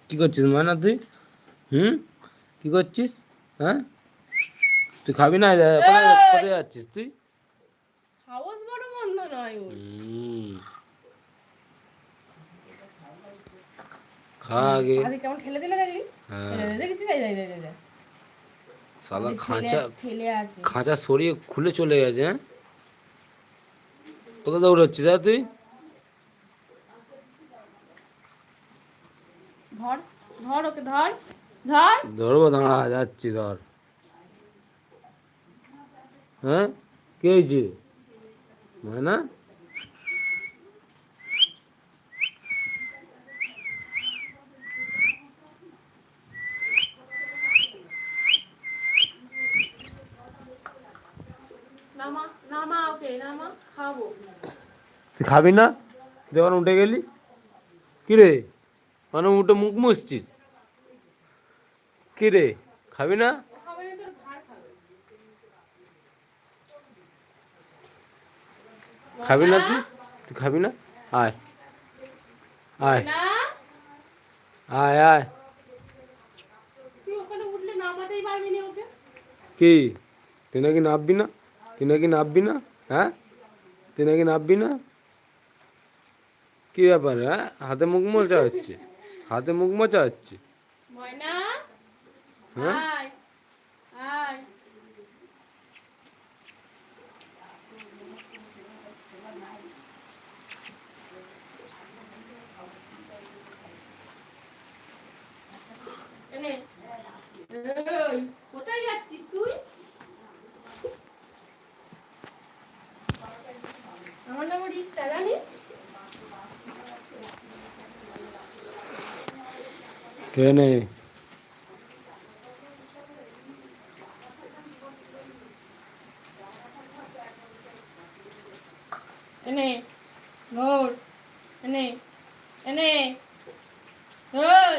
কি করছিস ময়না তুই? হুম, কি করছিস? হ্যাঁ, তুই খাবি না? কোথায় যাচ্ছিস তুই? সাহস বড় মন্দ নয় ওর। খা আগে। আগে কেমন ঠেলে দিলে দেখলি? হ্যাঁ, দেখেছিস? এই শালা ঠেলে ঠেলে আছে। খাঁচা সরিয়ে খুলে চলে গেছে। হ্যাঁ, কোথা দৌড়াচ্ছিস তুই? ধর ধর ওকে ধর ধর। ধরবো, দাঁড়া, যাচ্ছি, ধর। হ্যাঁ, কে হয়েছে ময়না? নামা নামা ওকে নামা, খাবো। তুই খাবি না? যখন উঠে গেলি কি রে? মানে উঠে মুখ মুছছিস কি রে? খাবি না? ও খাবে না, তোর ঘাড় খাবে। খাবি না তুই? তুই খাবি না? আয়, আয়, না আয়, আয়। তুই ওখানে উঠলে নামাতেই পারবি না ওকে। কি, তুই নাকি নামবি না? তুই নাকি নামবি না? হ্যাঁ, তুই নাকি নামবি না? কি ব্যাপার? হ্যাঁ, হাতে মুখ মোচা হচ্ছে, হাতে মুখ মোচা হচ্ছে। ময়না হ্যাঁ, আয় আয়। এনে এই কোথায় যাচ্ছিস তুই? আমার নাম রিক্তা, জানিস? কে নেই? এনে ঘোর, এনে এনে ওই।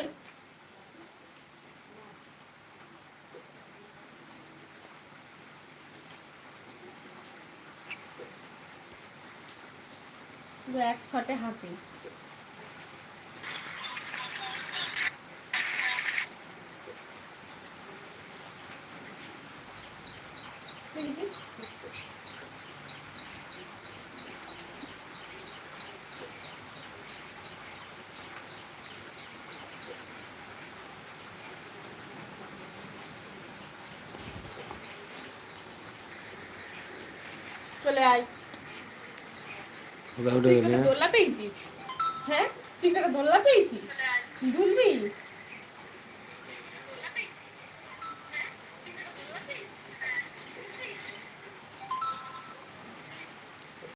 এক শটে হাতে। দেখেছিস? চলে আয়। কোথায় উঠে তুই গেলি? একটা দোলনা পেয়েছিস? হ্যাঁ, তুই একটা দোলনা পেয়েছিস? দুল